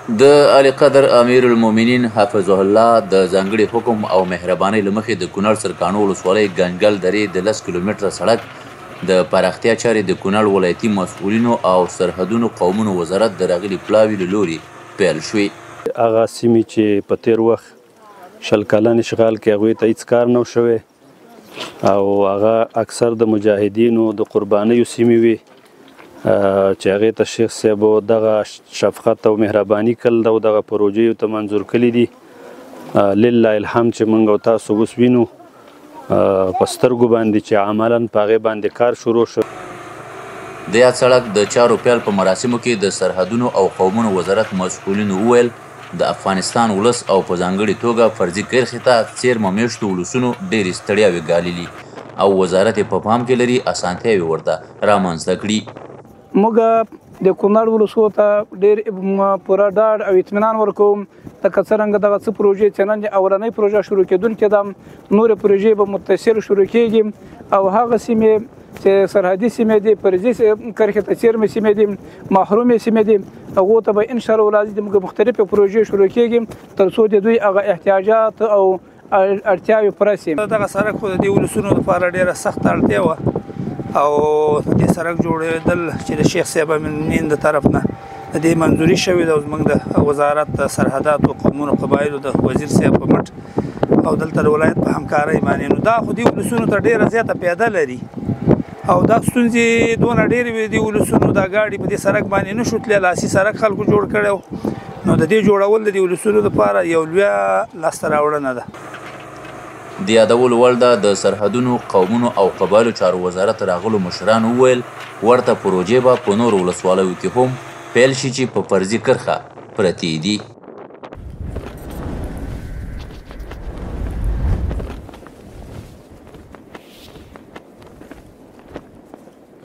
د علي قدر امیر المؤمنین حفظه الله د ځانګړي حکم او مهربانۍ له مخې د کونړ سرکاڼو ولسوالۍ ګنجګل درې د 10 کیلومتره سړک د پراختیا چارې د کونړ ولایتي مسؤلینو او سرحدونو قومونو وزارت د راغلي پلاوي له لوري پیل شوې. هغه سیمې چې په تیر وخت 20 کلن اشغال کې هغوی ته هېڅ کار نه و شوی او هغه اکثر د مجاهدینو د قربانیو سیمې وي چې هغې ته شیخ صاحب دغه شفقت او مهرباني کړل او دغه پروژې ته منظور کړي دي. لله الحمد چې موږ او تاسو اوس وینو په سترګو باندې چې عملا په هغې باندې کار شروع شو. د یاد سړک د چارو پیل په مراسمو کې د سرحدونو او قومونو وزارت مسؤلینو وویل د افغانستان ولس او په ځانګړې توګه فرضي کرښې ته څېرمه میشتو ولسونو ډېرې ستړیاوې ګاللي او وزارت یې په پام کې لري اسانتیاوې ورته رامنځته کړي. موږ د کونړ ولسو ته ډېر پوره ډاډ او اطمینان ورکوم لکه څرنګه دغه څه پروژې چې نن اولنۍ پروژه شروع کېدونکې ده، نورې پروژې به متصل شروع کېږي او هغه سیمې چې سرحدي سیمې دي، فرضي کرښې ته څېرمې سیمې دي، محرومې سیمې دي، هغو ته به انشاءالله ولازم موږ مختلفې پروژې شروع کېږي تر څو د دوی هغه احتیاجات او اړتیاوې پوره سي. دغه سړک خو د دې ولسونو لپاره ډېره سخته اړتیا وه او دې سړک جوړېدل چې د شیخ صاحب امین د طرف نه د دې منظوري شوې ده او زموږ د وزارت د سرحداتو قومونو قبایلو د وزیر صاحب په مټ او دلته د ولایت په همکارۍ باندې نو دا خو دې ولسونو ته ډېره زیاته پیاده لري او دا ستونزې دونه ډېرې وې دې ولسونو دا ګاډي په دې سړک باندې نه شو تللی، لاسي سړک خلکو جوړ کړی نو د دې جوړول د دې ولسونو لپاره یو لویه لاسته راوړنه ده. د یادولو وړ ده د سرحدونو قومونو او قبایلو چارو وزارت راغلو مشرانو وویل ورته پروژې به په نورو ولسوالیو کې هم پیل شي چې په فرضي کرښه پرتې دي.